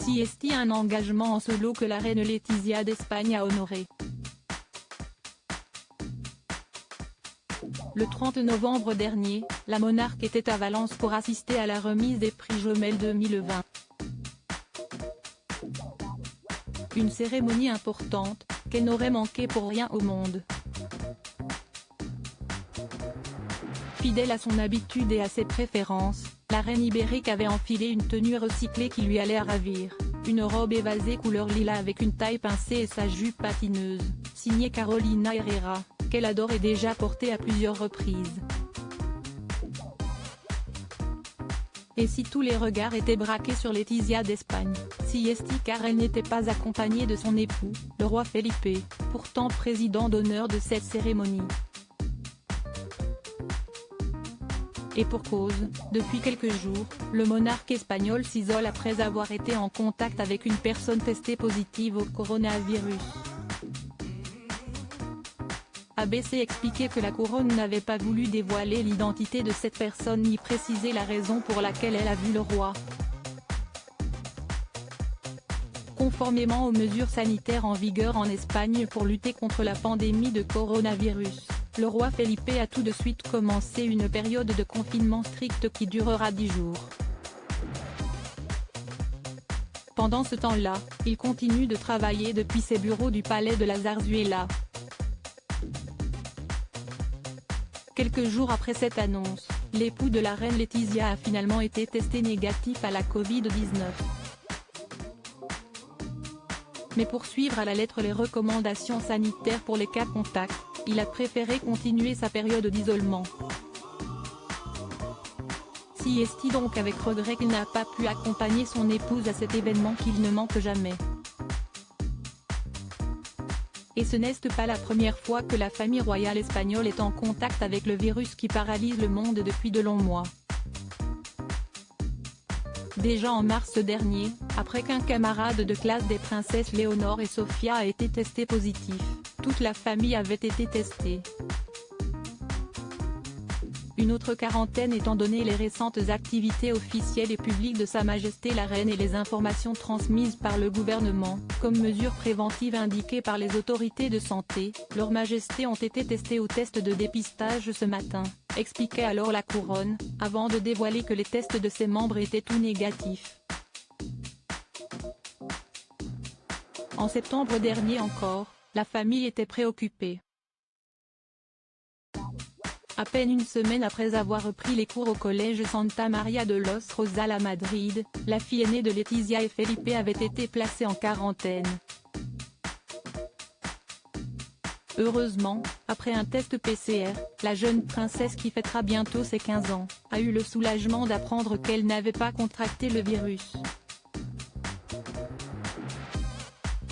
Siesti, un engagement en solo que la reine Letizia d'Espagne a honoré. Le 30 novembre dernier, la monarque était à Valence pour assister à la remise des prix Jomel 2020. Une cérémonie importante, qu'elle n'aurait manqué pour rien au monde. Fidèle à son habitude et à ses préférences, la reine ibérique avait enfilé une tenue recyclée qui lui allait à ravir, une robe évasée couleur lilas avec une taille pincée et sa jupe patineuse, signée Carolina Herrera, qu'elle adore et déjà portée à plusieurs reprises. Et si tous les regards étaient braqués sur Letizia d'Espagne, Siesti, car elle n'était pas accompagnée de son époux, le roi Felipe, pourtant président d'honneur de cette cérémonie. Et pour cause, depuis quelques jours, le monarque espagnol s'isole après avoir été en contact avec une personne testée positive au coronavirus. ABC expliquait que la couronne n'avait pas voulu dévoiler l'identité de cette personne ni préciser la raison pour laquelle elle a vu le roi. Conformément aux mesures sanitaires en vigueur en Espagne pour lutter contre la pandémie de coronavirus, le roi Felipe a tout de suite commencé une période de confinement strict qui durera 10 jours. Pendant ce temps-là, il continue de travailler depuis ses bureaux du palais de la Zarzuela. Quelques jours après cette annonce, l'époux de la reine Letizia a finalement été testé négatif à la Covid-19. Mais pour suivre à la lettre les recommandations sanitaires pour les cas contacts, il a préféré continuer sa période d'isolement. Siesti donc avec regret qu'il n'a pas pu accompagner son épouse à cet événement qu'il ne manque jamais. Et ce n'est pas la première fois que la famille royale espagnole est en contact avec le virus qui paralyse le monde depuis de longs mois. Déjà en mars dernier, après qu'un camarade de classe des princesses Léonore et Sofia a été testé positif, toute la famille avait été testée. Une autre quarantaine étant donné les récentes activités officielles et publiques de Sa Majesté la Reine et les informations transmises par le gouvernement, comme mesure préventive indiquées par les autorités de santé, Leur Majesté ont été testés au test de dépistage ce matin, expliquait alors la couronne, avant de dévoiler que les tests de ses membres étaient tous négatifs. En septembre dernier encore, la famille était préoccupée. À peine une semaine après avoir repris les cours au collège Santa Maria de los Rosal à Madrid, la fille aînée de Letizia et Felipe avait été placée en quarantaine. Heureusement, après un test PCR, la jeune princesse qui fêtera bientôt ses 15 ans, a eu le soulagement d'apprendre qu'elle n'avait pas contracté le virus.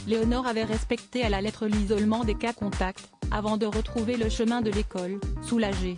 Léonore avait respecté à la lettre l'isolement des cas contacts, avant de retrouver le chemin de l'école, soulagée.